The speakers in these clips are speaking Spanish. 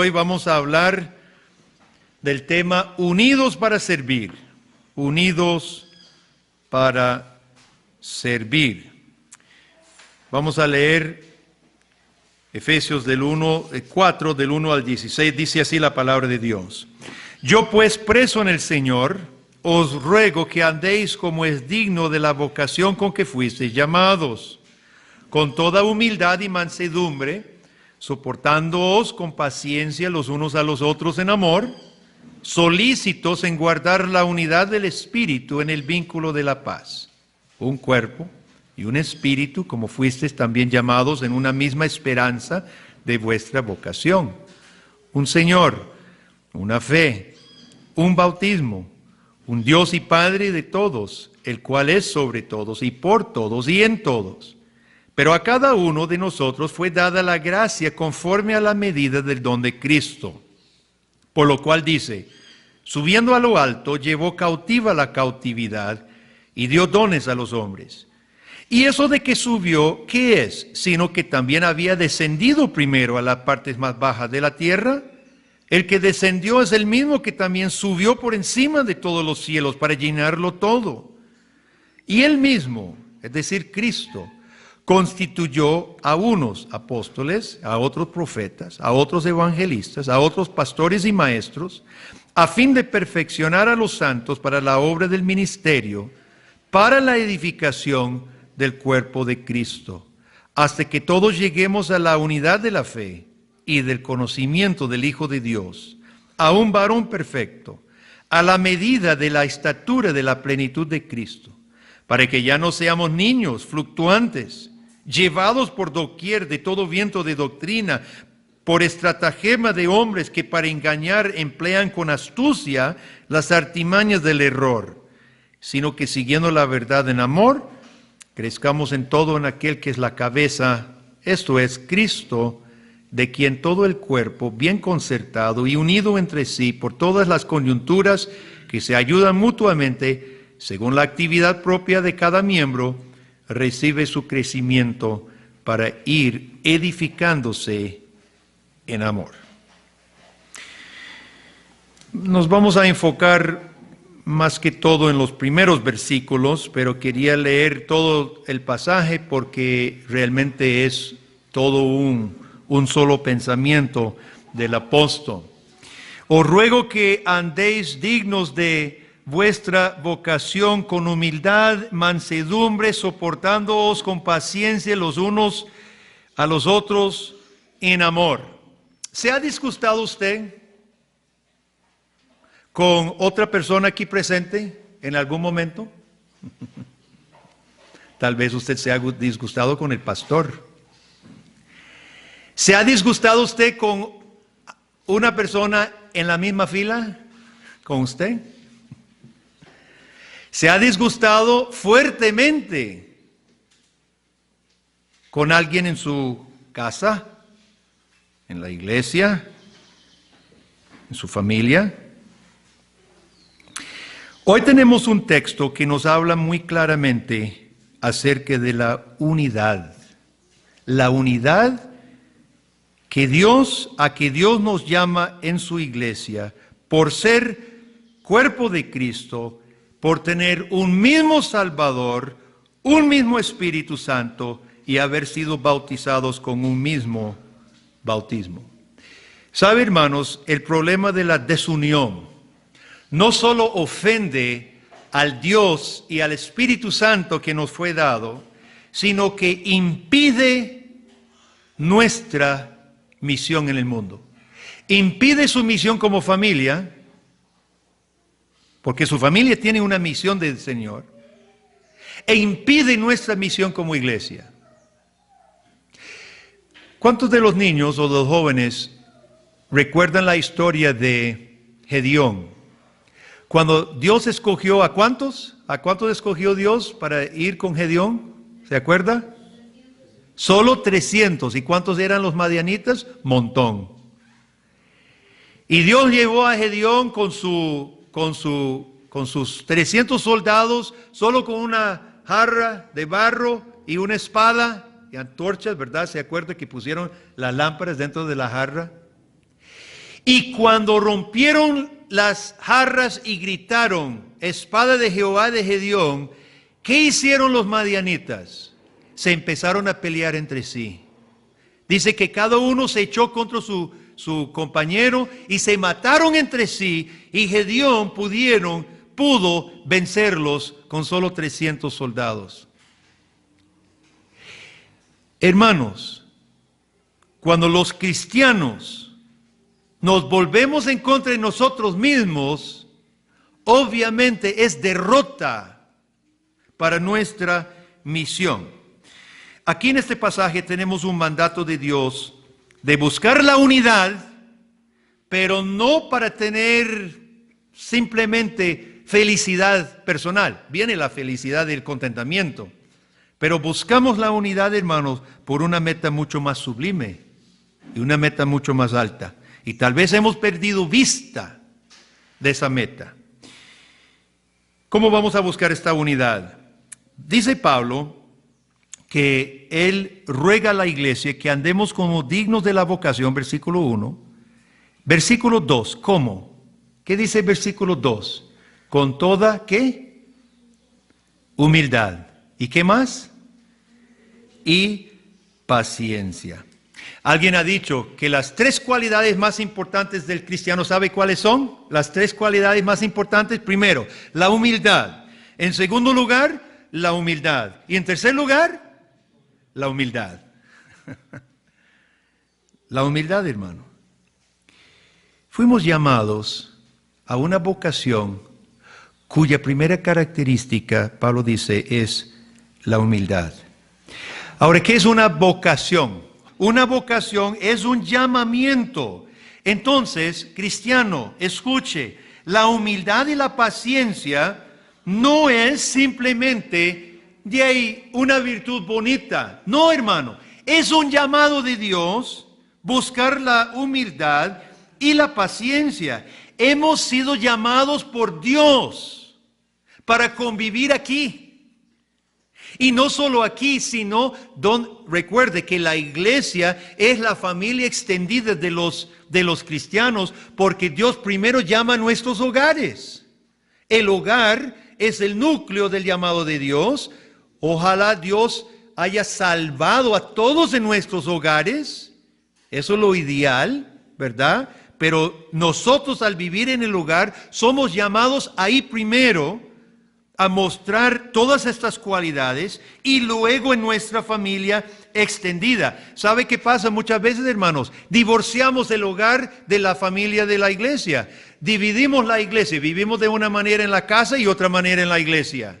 hoy vamos a hablar del tema Unidos para servir. Unidos para servir. Vamos a leer Efesios 4, del 1 al 16. Dice así la palabra de Dios. Yo pues, preso en el Señor, os ruego que andéis como es digno de la vocación con que fuisteis llamados, con toda humildad y mansedumbre, soportándoos con paciencia los unos a los otros en amor, solícitos en guardar la unidad del Espíritu en el vínculo de la paz. Un cuerpo y un espíritu, como fuisteis también llamados en una misma esperanza de vuestra vocación. Un Señor, una fe, un bautismo, un Dios y Padre de todos, el cual es sobre todos y por todos y en todos. Pero a cada uno de nosotros fue dada la gracia conforme a la medida del don de Cristo. Por lo cual dice, subiendo a lo alto, llevó cautiva la cautividad y dio dones a los hombres. Y eso de que subió, ¿qué es? Sino que también había descendido primero a las partes más bajas de la tierra. El que descendió es el mismo que también subió por encima de todos los cielos para llenarlo todo. Y él mismo, es decir, Cristo, constituyó a unos apóstoles, a otros profetas, a otros evangelistas, a otros pastores y maestros, a fin de perfeccionar a los santos para la obra del ministerio, para la edificación del cuerpo de Cristo, hasta que todos lleguemos a la unidad de la fe y del conocimiento del Hijo de Dios, a un varón perfecto, a la medida de la estatura de la plenitud de Cristo, para que ya no seamos niños fluctuantes, llevados por doquier de todo viento de doctrina, por estratagema de hombres que para engañar emplean con astucia las artimañas del error, sino que siguiendo la verdad en amor, crezcamos en todo en aquel que es la cabeza, esto es Cristo, de quien todo el cuerpo, bien concertado y unido entre sí por todas las coyunturas que se ayudan mutuamente, según la actividad propia de cada miembro, recibe su crecimiento para ir edificándose en amor. Nos vamos a enfocar más que todo en los primeros versículos, pero quería leer todo el pasaje porque realmente es todo un solo pensamiento del apóstol. Os ruego que andéis dignos de vuestra vocación con humildad, mansedumbre, soportándoos con paciencia los unos a los otros en amor. ¿Se ha disgustado usted con otra persona aquí presente en algún momento? Tal vez usted se ha disgustado con el pastor. ¿Se ha disgustado usted con una persona en la misma fila con usted? ¿Se ha disgustado fuertemente con alguien en su casa, en la iglesia, en su familia? Hoy tenemos un texto que nos habla muy claramente acerca de la unidad a que Dios nos llama en su iglesia por ser cuerpo de Cristo, por tener un mismo Salvador, un mismo Espíritu Santo y haber sido bautizados con un mismo bautismo. ¿Sabe, hermanos? El problema de la desunión no solo ofende al Dios y al Espíritu Santo que nos fue dado, sino que impide nuestra misión en el mundo. Impide su misión como familia, porque su familia tiene una misión del Señor, e impide nuestra misión como iglesia. ¿Cuántos de los niños o de los jóvenes recuerdan la historia de Gedeón? Cuando Dios escogió ¿a cuántos? ¿A cuántos escogió Dios para ir con Gedeón? ¿Se acuerda? Solo 300. ¿Y cuántos eran los madianitas? Montón. Y Dios llevó a Gedeón con sus 300 soldados, solo con una jarra de barro y una espada y antorchas, ¿verdad? ¿Se acuerda que pusieron las lámparas dentro de la jarra? Y cuando rompieron las jarras y gritaron, espada de Jehová de Gedeón, ¿qué hicieron los madianitas? Se empezaron a pelear entre sí. Dice que cada uno se echó contra su compañero y se mataron entre sí, y Gedeón pudo vencerlos con solo 300 soldados. Hermanos, cuando los cristianos nos volvemos en contra de nosotros mismos, obviamente es derrota para nuestra misión. Aquí en este pasaje tenemos un mandato de Dios de buscar la unidad, pero no para tener simplemente felicidad personal. Viene la felicidad del contentamiento, pero buscamos la unidad, hermanos, por una meta mucho más sublime y una meta mucho más alta. Y tal vez hemos perdido vista de esa meta. ¿Cómo vamos a buscar esta unidad? Dice Pablo que él ruega a la iglesia que andemos como dignos de la vocación, versículo 1. Versículo 2, ¿cómo? ¿Qué dice el versículo 2? Con toda, ¿qué? Humildad. ¿Y qué más? Y paciencia. Alguien ha dicho que las 3 cualidades más importantes del cristiano, ¿sabe cuáles son? Las 3 cualidades más importantes. Primero, la humildad. En segundo lugar, la humildad. Y en tercer lugar, la humildad. La humildad, hermano. Fuimos llamados a una vocación cuya primera característica, Pablo dice, es la humildad. Ahora, ¿qué es una vocación? Una vocación es un llamamiento. Entonces, cristiano, escuche, la humildad y la paciencia no es simplemente de ahí una virtud bonita. No, hermano, es un llamado de Dios buscar la humildad y la paciencia. Hemos sido llamados por Dios para convivir aquí. Y no solo aquí, sino recuerde que la iglesia es la familia extendida de los cristianos, porque Dios primero llama a nuestros hogares. El hogar es el núcleo del llamado de Dios. Ojalá Dios haya salvado a todos en nuestros hogares. Eso es lo ideal, ¿verdad? Pero nosotros al vivir en el hogar somos llamados ahí primero a mostrar todas estas cualidades y luego en nuestra familia extendida. ¿Sabe qué pasa muchas veces, hermanos? Divorciamos el hogar de la familia de la iglesia. Dividimos la iglesia, vivimos de una manera en la casa y otra manera en la iglesia.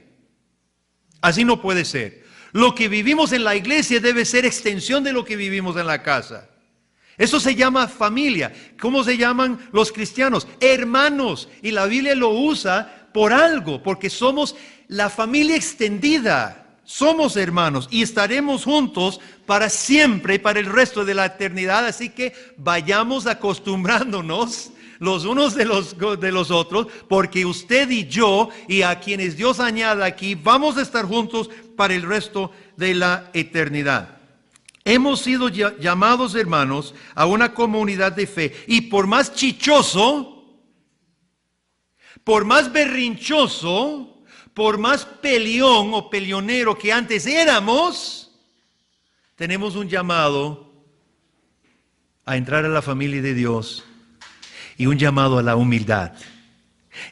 Así no puede ser. Lo que vivimos en la iglesia debe ser extensión de lo que vivimos en la casa. Eso se llama familia. ¿Cómo se llaman los cristianos? Hermanos. Y la Biblia lo usa por algo, porque somos la familia extendida. Somos hermanos y estaremos juntos para siempre y para el resto de la eternidad. Así que vayamos acostumbrándonos los unos de los otros, porque usted y yo y a quienes Dios añada aquí, vamos a estar juntos para el resto de la eternidad. Hemos sido llamados, hermanos, a una comunidad de fe, y por más chichoso, por más berrinchoso, por más peleón o peleonero que antes éramos, tenemos un llamado a entrar a la familia de Dios, y un llamado a la humildad,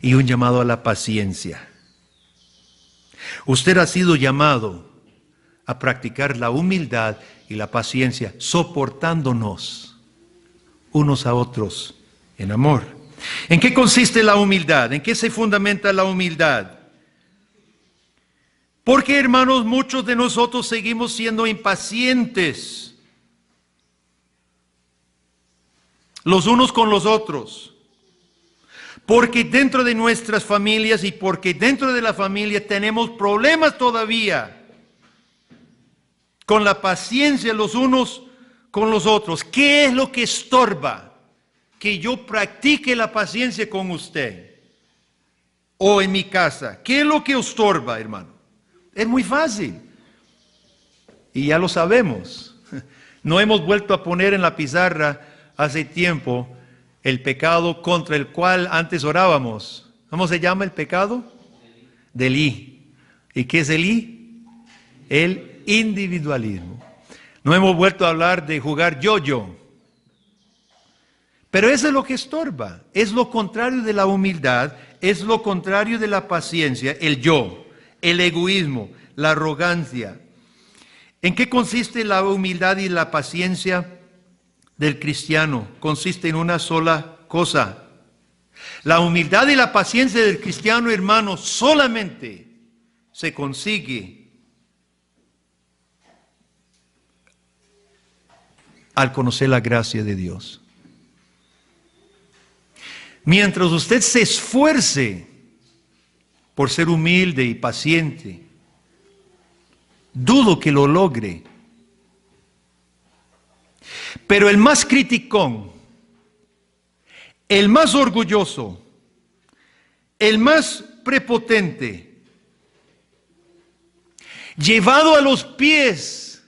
y un llamado a la paciencia. Usted ha sido llamado a practicar la humildad y la paciencia, soportándonos unos a otros en amor. ¿En qué consiste la humildad? ¿En qué se fundamenta la humildad? Porque, hermanos, muchos de nosotros seguimos siendo impacientes los unos con los otros, porque dentro de nuestras familias y porque dentro de la familia tenemos problemas todavía con la paciencia los unos con los otros. ¿Qué es lo que estorba que yo practique la paciencia con usted o en mi casa? ¿Qué es lo que estorba, hermano? Es muy fácil y ya lo sabemos. No hemos vuelto a poner en la pizarra hace tiempo el pecado contra el cual antes orábamos. ¿Cómo se llama el pecado? Delí. ¿Y qué es delí? El individualismo. No hemos vuelto a hablar de jugar yo-yo. Pero eso es lo que estorba. Es lo contrario de la humildad, es lo contrario de la paciencia, el yo, el egoísmo, la arrogancia. ¿En qué consiste la humildad y la paciencia del cristiano? Consiste en una sola cosa. La humildad y la paciencia del cristiano, hermano, solamente se consigue al conocer la gracia de Dios. Mientras usted se esfuerce por ser humilde y paciente, dudo que lo logre. Pero el más criticón, el más orgulloso, el más prepotente, llevado a los pies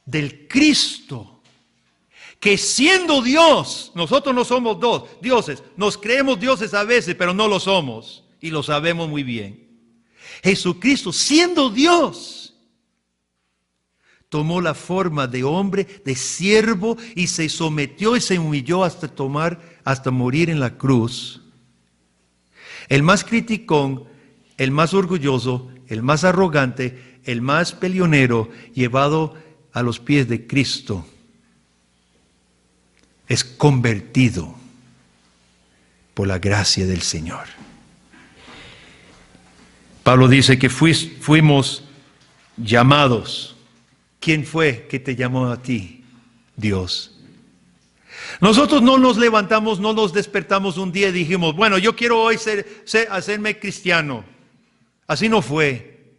del Cristo, que siendo Dios, nosotros no somos dioses, nos creemos dioses a veces, pero no lo somos, y lo sabemos muy bien. Jesucristo, siendo Dios, tomó la forma de hombre, de siervo, y se sometió y se humilló hasta morir en la cruz. El más criticón, el más orgulloso, el más arrogante, el más peleonero, llevado a los pies de Cristo, es convertido por la gracia del Señor. Pablo dice que fuimos llamados. ¿Quién fue que te llamó a ti? Dios. Nosotros no nos levantamos, no nos despertamos un día y dijimos, bueno, yo quiero hoy hacerme cristiano. Así no fue.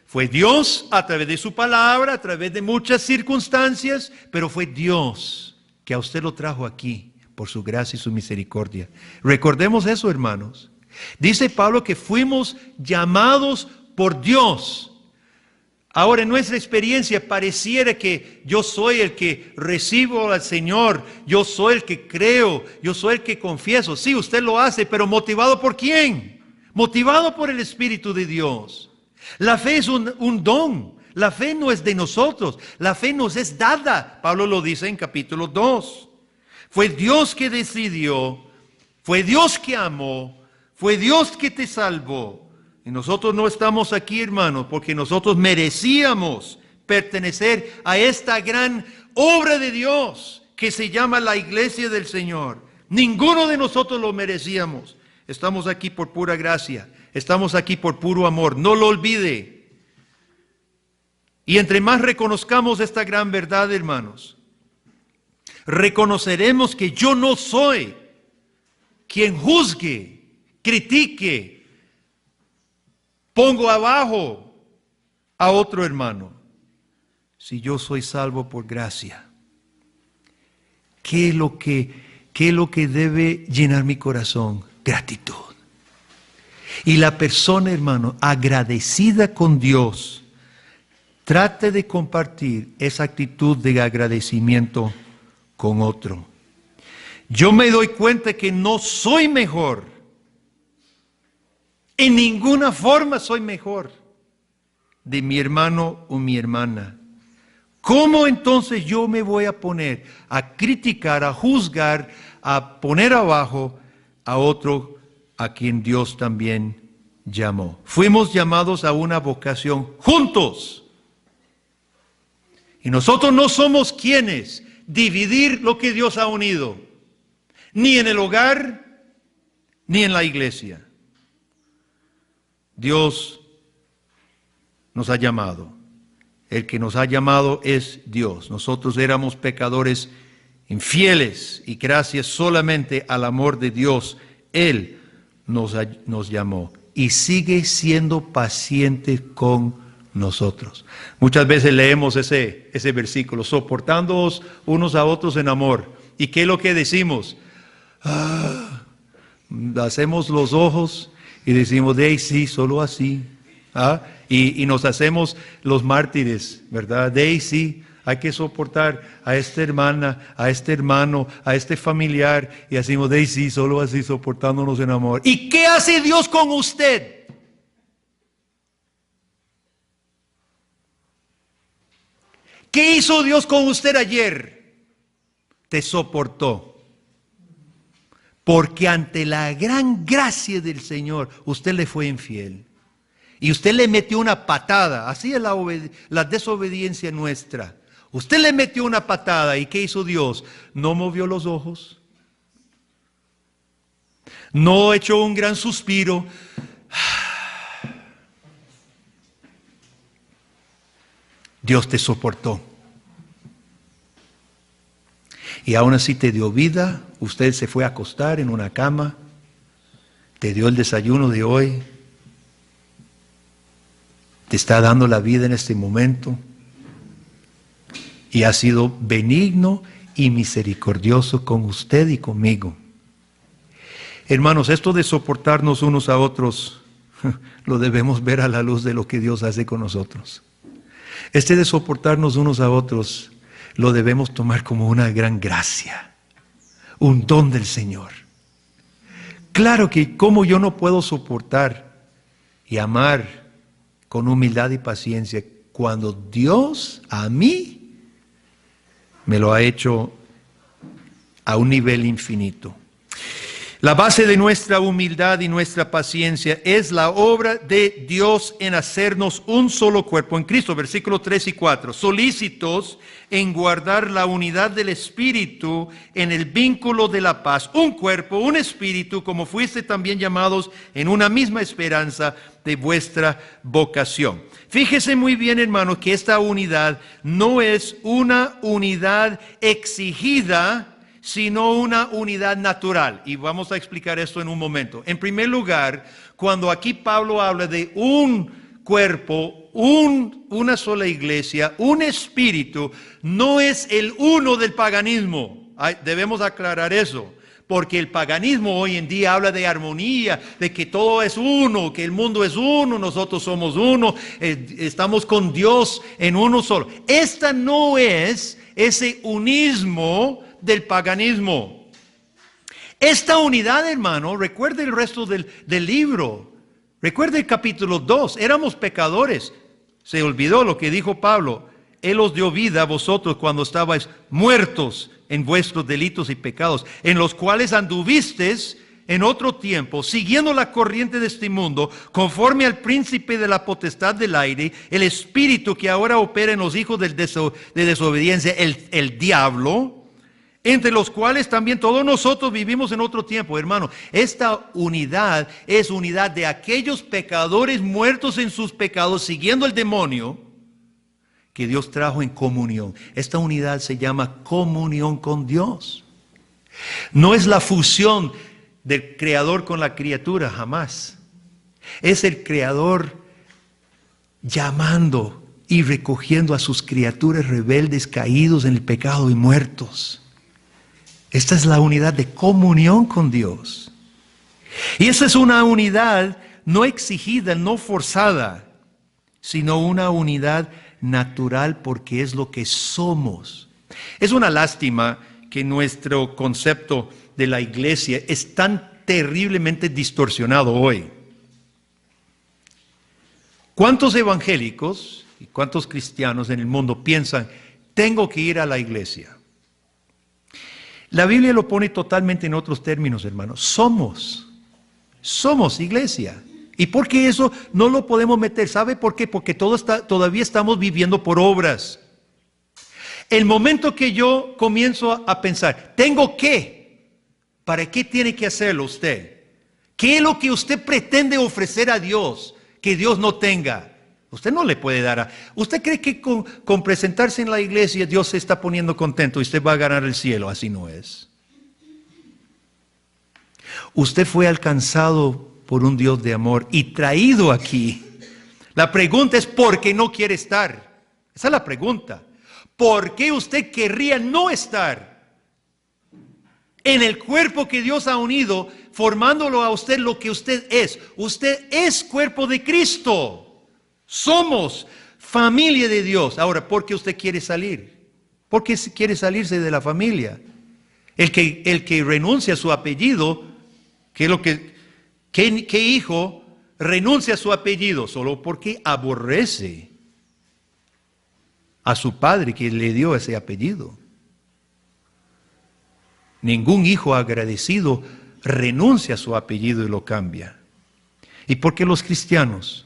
Fue Dios a través de su palabra, a través de muchas circunstancias, pero fue Dios que a usted lo trajo aquí por su gracia y su misericordia. Recordemos eso, hermanos. Dice Pablo que fuimos llamados por Dios. Ahora, en nuestra experiencia pareciera que yo soy el que recibo al Señor, yo soy el que creo, yo soy el que confieso. Sí, usted lo hace, pero ¿motivado por quién? Motivado por el Espíritu de Dios. La fe es un don. La fe no es de nosotros, la fe nos es dada. Pablo lo dice en capítulo 2. Fue Dios que decidió, fue Dios que amó, fue Dios que te salvó. Y nosotros no estamos aquí, hermanos, porque nosotros merecíamos pertenecer a esta gran obra de Dios que se llama la iglesia del Señor. Ninguno de nosotros lo merecíamos. Estamos aquí por pura gracia, estamos aquí por puro amor. No lo olvide. Y entre más reconozcamos esta gran verdad, hermanos, reconoceremos que yo no soy quien juzgue, critique, pongo abajo a otro hermano. Si yo soy salvo por gracia, ¿qué es lo que debe llenar mi corazón? Gratitud. Y la persona, hermano, agradecida con Dios, trate de compartir esa actitud de agradecimiento con otro. Yo me doy cuenta que no soy mejor. En ninguna forma soy mejor de mi hermano o mi hermana. ¿Cómo entonces yo me voy a poner a criticar, a juzgar, a poner abajo a otro a quien Dios también llamó? Fuimos llamados a una vocación juntos. Y nosotros no somos quienes dividir lo que Dios ha unido, ni en el hogar, ni en la iglesia. Dios nos ha llamado. El que nos ha llamado es Dios. Nosotros éramos pecadores infieles y gracias solamente al amor de Dios, Él nos llamó y sigue siendo paciente con nosotros. Muchas veces leemos ese versículo, soportándoos unos a otros en amor. ¿Y qué es lo que decimos? Hacemos los ojos y decimos, de ahí sí, solo así. Y nos hacemos los mártires, ¿verdad? De ahí sí, hay que soportar a esta hermana, a este hermano, a este familiar. Y decimos, sí, solo así soportándonos en amor. ¿Y qué hace Dios con usted? ¿Qué hizo Dios con usted ayer? Te soportó. Porque ante la gran gracia del Señor, usted le fue infiel. Y usted le metió una patada. Así es la desobediencia nuestra. Usted le metió una patada. ¿Y qué hizo Dios? No movió los ojos. No echó un gran suspiro. Dios te soportó. Y aún así te dio vida. Usted se fue a acostar en una cama. Te dio el desayuno de hoy. Te está dando la vida en este momento. Y ha sido benigno y misericordioso con usted y conmigo. Hermanos, esto de soportarnos unos a otros, lo debemos ver a la luz de lo que Dios hace con nosotros. Este de soportarnos unos a otros, lo debemos tomar como una gran gracia, un don del Señor. Claro que como yo no puedo soportar y amar con humildad y paciencia cuando Dios a mí me lo ha hecho a un nivel infinito. La base de nuestra humildad y nuestra paciencia es la obra de Dios en hacernos un solo cuerpo en Cristo. Versículos 3 y 4. Solícitos en guardar la unidad del Espíritu en el vínculo de la paz. Un cuerpo, un espíritu, como fuiste también llamados en una misma esperanza de vuestra vocación. Fíjese muy bien, hermano, que esta unidad no es una unidad exigida, sino una unidad natural. Y vamos a explicar esto en un momento. En primer lugar, cuando aquí Pablo habla de un cuerpo, una sola iglesia, un espíritu, no es el uno del paganismo. Debemos aclarar eso. Porque el paganismo hoy en día habla de armonía, de que todo es uno, que el mundo es uno, nosotros somos uno, estamos con Dios en uno solo. Esta no es ese unismo del paganismo. Esta unidad, hermano, recuerde el resto del libro. Recuerde el capítulo 2. Éramos pecadores. Se olvidó lo que dijo Pablo. Él os dio vida a vosotros cuando estabais muertos en vuestros delitos y pecados, en los cuales anduvisteis en otro tiempo, siguiendo la corriente de este mundo, conforme al príncipe de la potestad del aire, el espíritu que ahora opera en los hijos de desobediencia, el diablo, entre los cuales también todos nosotros vivimos en otro tiempo. Hermano, esta unidad es unidad de aquellos pecadores muertos en sus pecados, siguiendo el demonio, que Dios trajo en comunión. Esta unidad se llama comunión con Dios. No es la fusión del Creador con la criatura, jamás. Es el Creador llamando y recogiendo a sus criaturas rebeldes, caídos en el pecado y muertos. Esta es la unidad de comunión con Dios. Y esa es una unidad no exigida, no forzada, sino una unidad natural, porque es lo que somos. Es una lástima que nuestro concepto de la iglesia es tan terriblemente distorsionado hoy. ¿Cuántos evangélicos y cuántos cristianos en el mundo piensan, tengo que ir a la iglesia? La Biblia lo pone totalmente en otros términos, hermanos. Somos iglesia. ¿Y por qué eso no lo podemos meter? ¿Sabe por qué? Porque todavía estamos viviendo por obras. El momento que yo comienzo a pensar, ¿tengo qué? ¿Para qué tiene que hacerlo usted? ¿Qué es lo que usted pretende ofrecer a Dios que Dios no tenga? Usted no le puede dar ¿Usted cree que con presentarse en la iglesia Dios se está poniendo contento y usted va a ganar el cielo? Así no es. Usted fue alcanzado por un Dios de amor y traído aquí. La pregunta es, ¿por qué no quiere estar? Esa es la pregunta. ¿Por qué usted querría no estar en el cuerpo que Dios ha unido, formándolo a usted lo que usted es? Usted es cuerpo de Cristo. Somos familia de Dios. Ahora, ¿por qué usted quiere salir? ¿Por qué quiere salirse de la familia? El que renuncia a su apellido, ¿qué hijo renuncia a su apellido? Solo porque aborrece a su padre que le dio ese apellido. Ningún hijo agradecido renuncia a su apellido y lo cambia. ¿Y por qué los cristianos,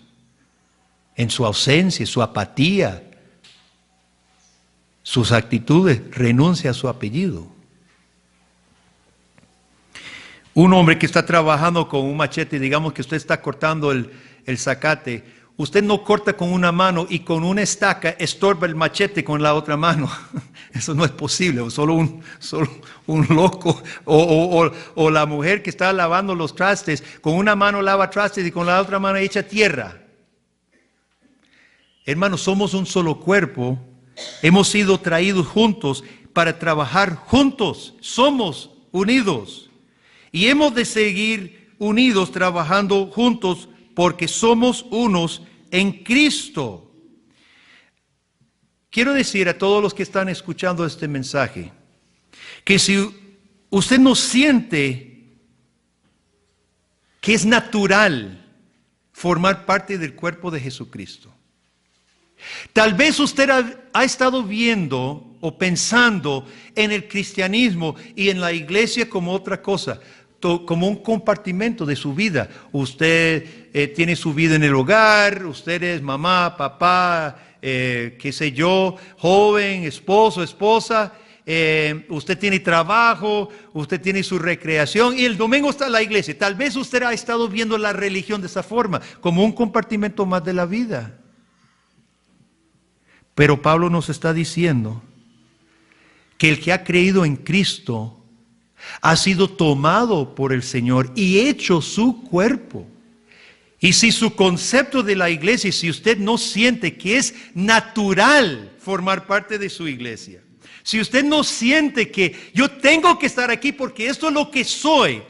en su ausencia, su apatía, sus actitudes, renuncian a su apellido? Un hombre que está trabajando con un machete, digamos que usted está cortando el zacate, usted no corta con una mano y con una estaca estorba el machete con la otra mano. Eso no es posible. Solo un loco o la mujer que está lavando los trastes, con una mano lava trastes y con la otra mano echa tierra. Hermanos, somos un solo cuerpo. Hemos sido traídos juntos para trabajar juntos. Somos unidos. Y hemos de seguir unidos trabajando juntos porque somos unos en Cristo. Quiero decir a todos los que están escuchando este mensaje, que si usted no siente que es natural formar parte del cuerpo de Jesucristo, tal vez usted ha estado viendo o pensando en el cristianismo y en la iglesia como otra cosa, como un compartimento de su vida. Usted tiene su vida en el hogar, usted es mamá, papá, qué sé yo, joven, esposo, esposa, usted tiene trabajo, usted tiene su recreación y el domingo está en la iglesia. Tal vez usted ha estado viendo la religión de esa forma, como un compartimento más de la vida. Pero Pablo nos está diciendo que el que ha creído en Cristo ha sido tomado por el Señor y hecho su cuerpo. Y si su concepto de la iglesia, si usted no siente que es natural formar parte de su iglesia, si usted no siente que yo tengo que estar aquí porque esto es lo que soy,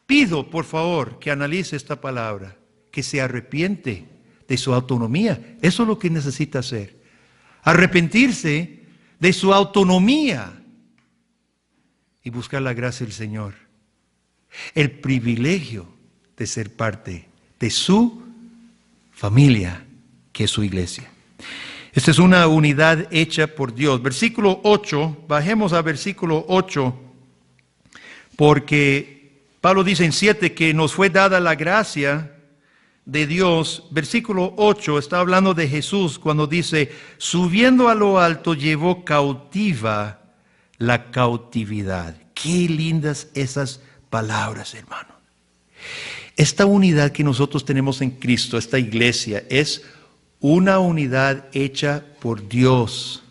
pido por favor que analice esta palabra, que se arrepiente de su autonomía. Eso es lo que necesita hacer. Arrepentirse de su autonomía y buscar la gracia del Señor. El privilegio de ser parte de su familia, que es su iglesia. Esta es una unidad hecha por Dios. Versículo 8, bajemos a versículo 8, porque Pablo dice en 7 que nos fue dada la gracia de Dios. Versículo 8 está hablando de Jesús cuando dice, subiendo a lo alto llevó cautiva la cautividad. Qué lindas esas palabras, hermano. Esta unidad que nosotros tenemos en Cristo, esta iglesia, es una unidad hecha por Dios.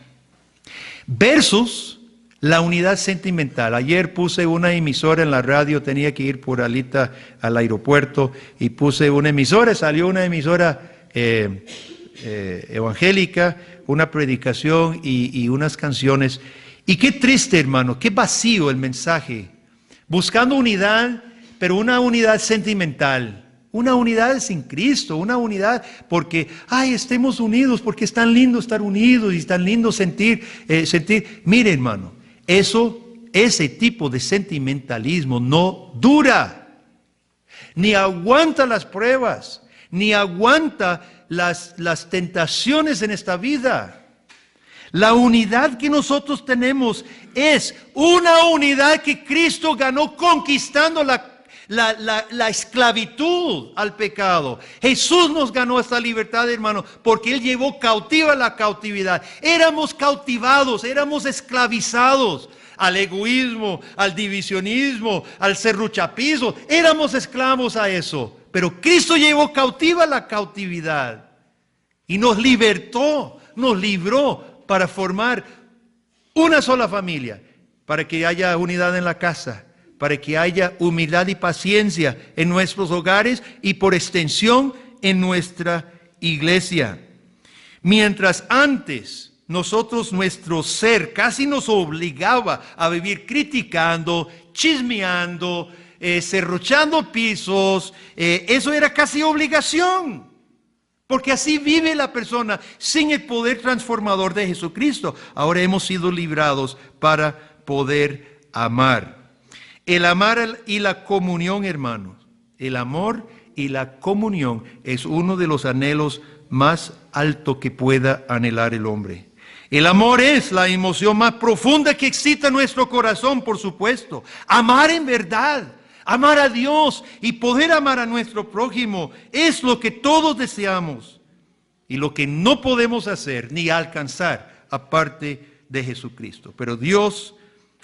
Versus la unidad sentimental. Ayer puse una emisora en la radio, tenía que ir por Alita al aeropuerto y puse una emisora, salió una emisora evangélica, una predicación y unas canciones. Y qué triste, hermano, qué vacío el mensaje. Buscando unidad, pero una unidad sentimental. Una unidad sin Cristo, una unidad porque, estemos unidos, porque es tan lindo estar unidos y es tan lindo sentir. Mire, hermano, ese tipo de sentimentalismo no dura, ni aguanta las pruebas, ni aguanta las tentaciones en esta vida. La unidad que nosotros tenemos es una unidad que Cristo ganó conquistando la esclavitud al pecado. Jesús nos ganó esta libertad, hermano, porque Él llevó cautiva la cautividad. Éramos cautivados, éramos esclavizados al egoísmo, al divisionismo, al serruchapismo. Éramos esclavos a eso. Pero Cristo llevó cautiva la cautividad y nos libertó, nos libró para formar una sola familia, para que haya unidad en la casa, para que haya humildad y paciencia en nuestros hogares y por extensión en nuestra iglesia. Mientras antes nuestro ser casi nos obligaba a vivir criticando, chismeando, serruchando pisos, eso era casi obligación. Porque así vive la persona sin el poder transformador de Jesucristo. Ahora hemos sido librados para poder amar. El amar y la comunión, hermanos. El amor y la comunión es uno de los anhelos más altos que pueda anhelar el hombre. El amor es la emoción más profunda que excita nuestro corazón, por supuesto. Amar en verdad. Amar a Dios y poder amar a nuestro prójimo es lo que todos deseamos y lo que no podemos hacer ni alcanzar aparte de Jesucristo. Pero Dios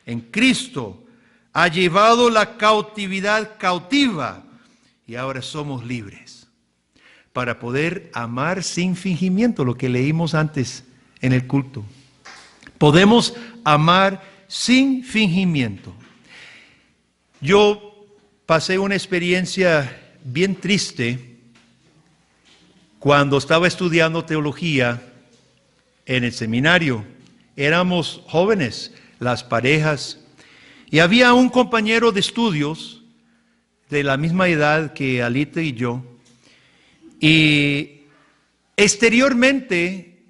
en Cristo ha llevado la cautividad cautiva y ahora somos libres para poder amar sin fingimiento, lo que leímos antes en el culto. Podemos amar sin fingimiento. Yo pasé una experiencia bien triste cuando estaba estudiando teología en el seminario. Éramos jóvenes, las parejas, y había un compañero de estudios de la misma edad que Alita y yo, y exteriormente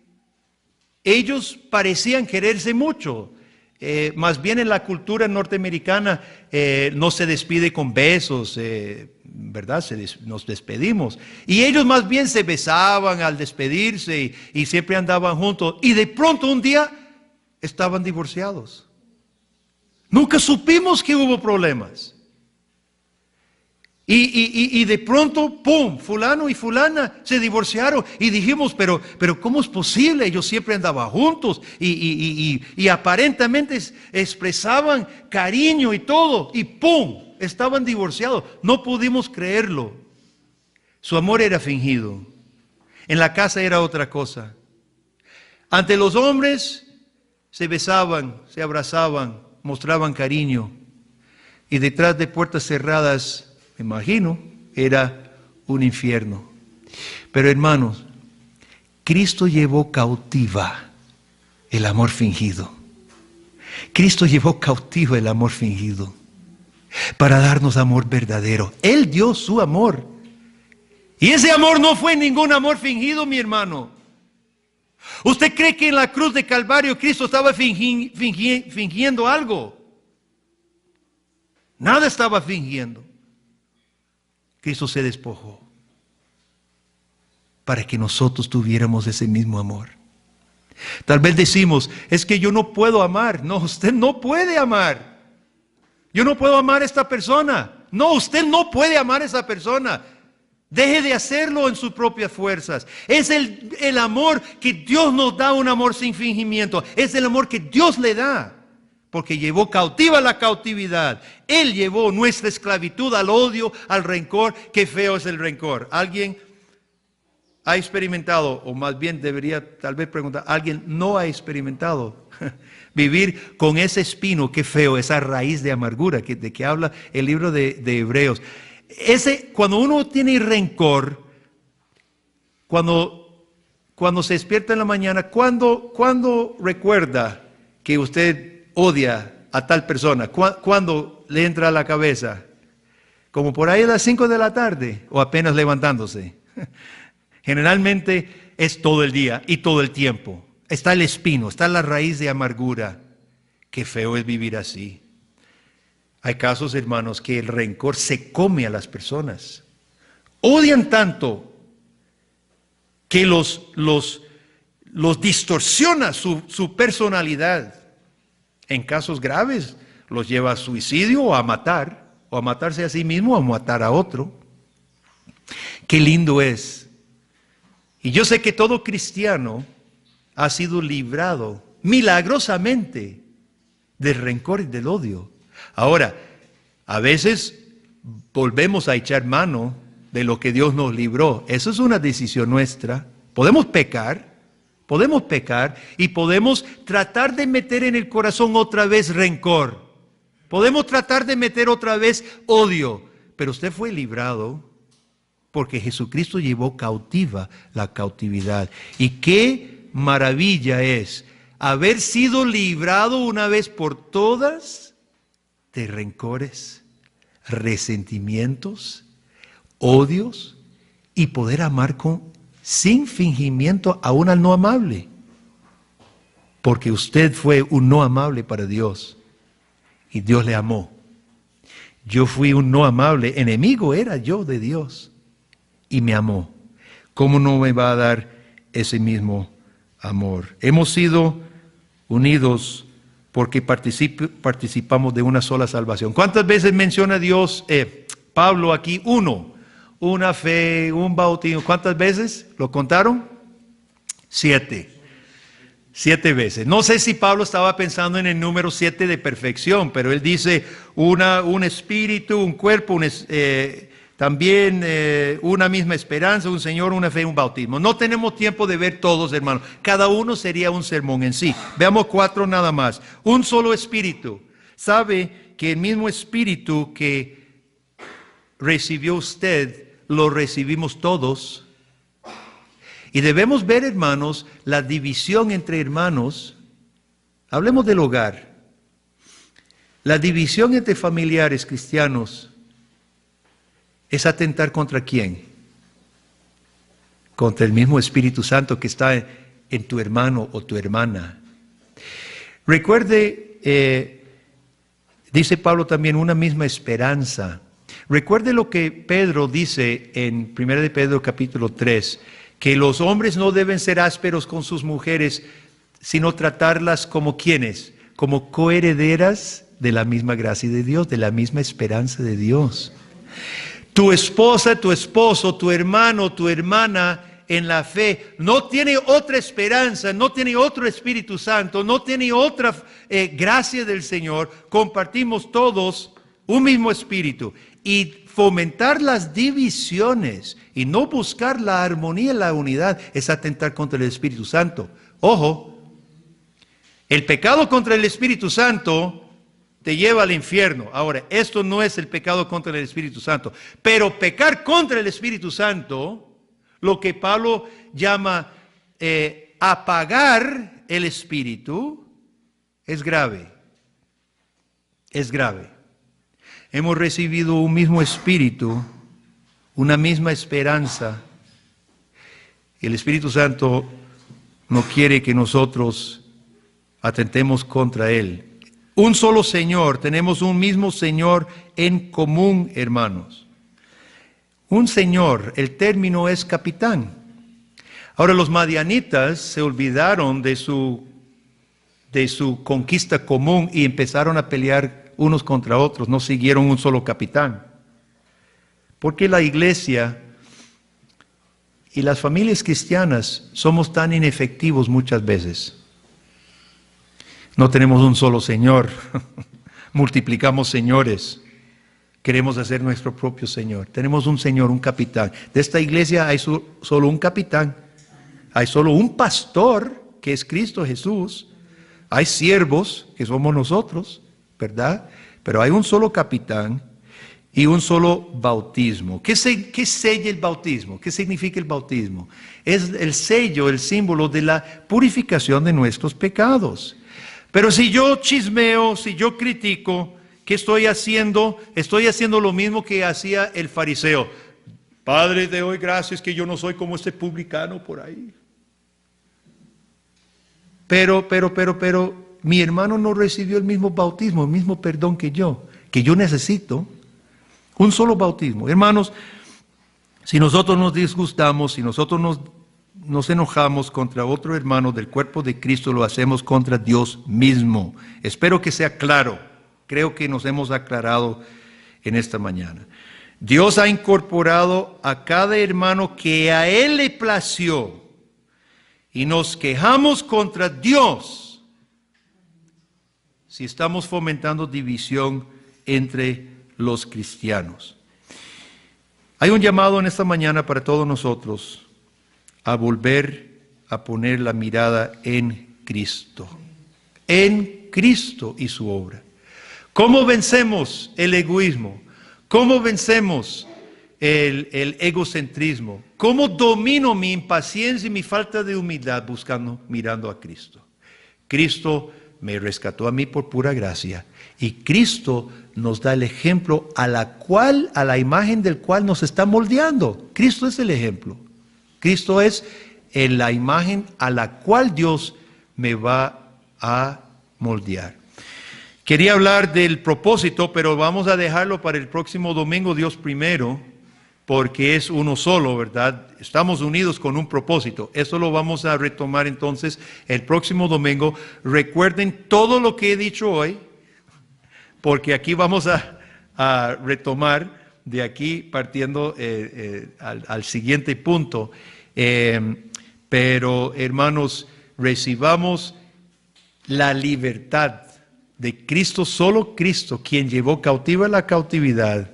ellos parecían quererse mucho. Más bien en la cultura norteamericana no se despide con besos, ¿verdad? Nos despedimos. Y ellos más bien se besaban al despedirse y siempre andaban juntos. Y de pronto un día estaban divorciados. Nunca supimos que hubo problemas. Y de pronto, ¡pum!, fulano y fulana se divorciaron. Y dijimos, pero ¿cómo es posible? Ellos siempre andaban juntos y aparentemente expresaban cariño y todo. Y ¡pum!, estaban divorciados. No pudimos creerlo. Su amor era fingido. En la casa era otra cosa. Ante los hombres se besaban, se abrazaban, mostraban cariño. Y detrás de puertas cerradas, me imagino, era un infierno. Pero hermanos, Cristo llevó cautiva el amor fingido. Cristo llevó cautivo el amor fingido para darnos amor verdadero. Él dio su amor. Y ese amor no fue ningún amor fingido, mi hermano. ¿Usted cree que en la cruz de Calvario Cristo estaba fingiendo algo? Nada estaba fingiendo. Cristo se despojó para que nosotros tuviéramos ese mismo amor. Tal vez decimos, es que yo no puedo amar. No, usted no puede amar. Yo no puedo amar a esta persona. No, usted no puede amar a esa persona. Deje de hacerlo en sus propias fuerzas. Es el amor que Dios nos da, un amor sin fingimiento. Es el amor que Dios le da. Porque llevó cautiva la cautividad. Él llevó nuestra esclavitud al odio, al rencor. Qué feo es el rencor. ¿Alguien ha experimentado, o más bien debería tal vez preguntar, alguien no ha experimentado vivir con ese espino? Qué feo, esa raíz de amargura de que habla el libro de Hebreos. Cuando uno tiene rencor, cuando se despierta en la mañana, ¿cuándo recuerda que usted odia a tal persona? ¿Cuándo le entra a la cabeza? Como por ahí a las 5 de la tarde o apenas levantándose. Generalmente es todo el día y todo el tiempo. Está el espino, está la raíz de amargura. Qué feo es vivir así. Hay casos, hermanos, que el rencor se come a las personas. Odian tanto que los distorsiona su personalidad. En casos graves los lleva a suicidio o a matarse a sí mismo o a matar a otro. Qué lindo es. Y yo sé que todo cristiano ha sido librado milagrosamente del rencor y del odio. Ahora, a veces volvemos a echar mano de lo que Dios nos libró. Eso es una decisión nuestra. Podemos pecar y podemos tratar de meter en el corazón otra vez rencor. Podemos tratar de meter otra vez odio. Pero usted fue librado porque Jesucristo llevó cautiva la cautividad. Y qué maravilla es haber sido librado una vez por todas de rencores, resentimientos, odios y poder amar sin fingimiento aún al no amable. Porque usted fue un no amable para Dios y Dios le amó. Yo fui un no amable, enemigo era yo de Dios y me amó. ¿Cómo no me va a dar ese mismo amor? Hemos sido unidos porque participamos de una sola salvación. ¿Cuántas veces menciona Dios, Pablo aquí? Una fe, un bautismo. ¿Cuántas veces? ¿Lo contaron? 7 veces. No sé si Pablo estaba pensando en el número 7 de perfección, pero él dice un espíritu, un cuerpo, también una misma esperanza, un Señor, una fe, un bautismo. No tenemos tiempo de ver todos, hermanos. Cada uno sería un sermón en sí. Veamos 4 nada más. Un solo espíritu. ¿Sabe que el mismo espíritu que recibió usted, lo recibimos todos? Y debemos ver, hermanos, la división entre hermanos. Hablemos del hogar. La división entre familiares cristianos es atentar contra quién. Contra el mismo Espíritu Santo que está en tu hermano o tu hermana. Recuerde, dice Pablo también, una misma esperanza. Recuerde lo que Pedro dice en 1 de Pedro capítulo 3. Que los hombres no deben ser ásperos con sus mujeres, sino tratarlas como ¿quiénes? Como coherederas de la misma gracia de Dios, de la misma esperanza de Dios. Tu esposa, tu esposo, tu hermano, tu hermana en la fe no tiene otra esperanza, no tiene otro Espíritu Santo, no tiene otra gracia del Señor. Compartimos todos un mismo espíritu. Y fomentar las divisiones y no buscar la armonía y la unidad es atentar contra el Espíritu Santo. Ojo, el pecado contra el Espíritu Santo te lleva al infierno. Ahora, esto no es el pecado contra el Espíritu Santo, pero pecar contra el Espíritu Santo, lo que Pablo llama apagar el Espíritu, es grave. Es grave. Hemos recibido un mismo espíritu, una misma esperanza. El Espíritu Santo no quiere que nosotros atentemos contra Él. Un solo Señor, tenemos un mismo Señor en común, hermanos. Un Señor, el término es capitán. Ahora los madianitas se olvidaron de su conquista común y empezaron a pelear unos contra otros, no siguieron un solo capitán. Porque la iglesia y las familias cristianas somos tan inefectivos muchas veces. No tenemos un solo Señor, multiplicamos señores, queremos hacer nuestro propio Señor. Tenemos un Señor, un capitán. De esta iglesia hay solo un capitán, hay solo un pastor que es Cristo Jesús, hay siervos que somos nosotros, ¿verdad? Pero hay un solo capitán y un solo bautismo. ¿Qué sella el bautismo? ¿Qué significa el bautismo? Es el sello, el símbolo de la purificación de nuestros pecados. Pero si yo chismeo, si yo critico, ¿qué estoy haciendo? Estoy haciendo lo mismo que hacía el fariseo. Padre, te doy gracias que yo no soy como este publicano por ahí. Pero, mi hermano no recibió el mismo bautismo, el mismo perdón que yo necesito. Un solo bautismo. Hermanos, si nosotros nos disgustamos, si nosotros nos enojamos contra otro hermano del cuerpo de Cristo, lo hacemos contra Dios mismo. Espero que sea claro. Creo que nos hemos aclarado en esta mañana. Dios ha incorporado a cada hermano que a Él le plació y nos quejamos contra Dios si estamos fomentando división entre los cristianos. Hay un llamado en esta mañana para todos nosotros a volver a poner la mirada en Cristo y su obra. ¿Cómo vencemos el egoísmo? ¿Cómo vencemos el egocentrismo? ¿Cómo domino mi impaciencia y mi falta de humildad mirando a Cristo? Cristo me rescató a mí por pura gracia. Y Cristo nos da el ejemplo a la imagen del cual nos está moldeando. Cristo es el ejemplo. Cristo es en la imagen a la cual Dios me va a moldear. Quería hablar del propósito, pero vamos a dejarlo para el próximo domingo, Dios primero, porque es uno solo, ¿verdad? Estamos unidos con un propósito. Eso lo vamos a retomar entonces el próximo domingo. Recuerden todo lo que he dicho hoy, porque aquí vamos a retomar de aquí partiendo al siguiente punto. Pero hermanos, recibamos la libertad de Cristo, solo Cristo, quien llevó cautiva la cautividad,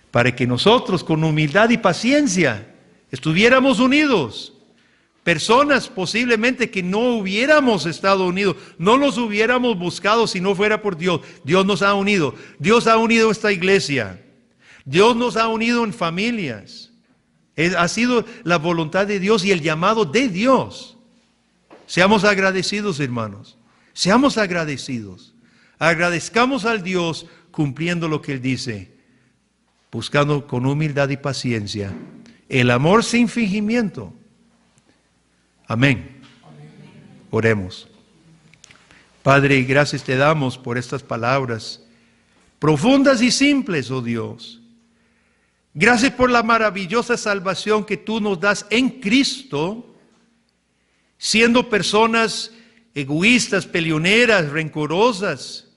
para que nosotros con humildad y paciencia estuviéramos unidos. Personas posiblemente que no hubiéramos estado unidos, no los hubiéramos buscado si no fuera por Dios. Dios nos ha unido. Dios ha unido esta iglesia. Dios nos ha unido en familias. Ha sido la voluntad de Dios y el llamado de Dios. Seamos agradecidos, hermanos. Seamos agradecidos. Agradezcamos al Dios cumpliendo lo que Él dice, buscando con humildad y paciencia el amor sin fingimiento. Amén. Oremos. Padre, gracias te damos por estas palabras profundas y simples, oh Dios. Gracias por la maravillosa salvación que tú nos das en Cristo, siendo personas egoístas, peleoneras, rencorosas,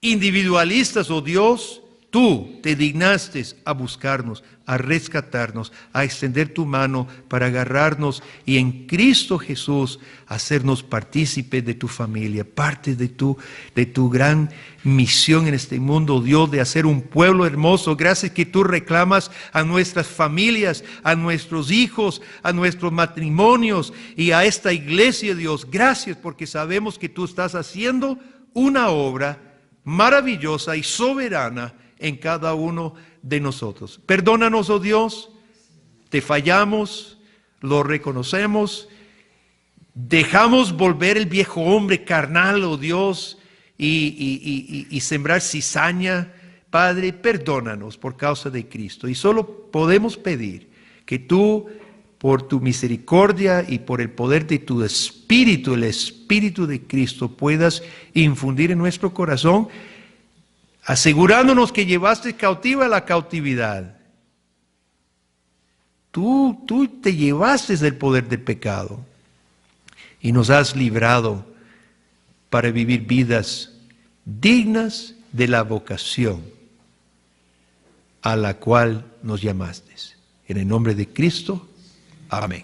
individualistas, oh Dios. Tú te dignaste a buscarnos, a rescatarnos, a extender tu mano para agarrarnos y en Cristo Jesús hacernos partícipes de tu familia, parte de tu gran misión en este mundo, Dios, de hacer un pueblo hermoso. Gracias que tú reclamas a nuestras familias, a nuestros hijos, a nuestros matrimonios y a esta iglesia, Dios. Gracias porque sabemos que tú estás haciendo una obra maravillosa y soberana en cada uno de nosotros. Perdónanos, oh Dios, te fallamos, lo reconocemos, dejamos volver el viejo hombre carnal, oh Dios, y sembrar cizaña. Padre, perdónanos por causa de Cristo. Y solo podemos pedir que tú, por tu misericordia y por el poder de tu Espíritu, el Espíritu de Cristo, puedas infundir en nuestro corazón, asegurándonos que llevaste cautiva la cautividad. Tú te llevaste del poder del pecado y nos has librado para vivir vidas dignas de la vocación a la cual nos llamaste. En el nombre de Cristo, amén.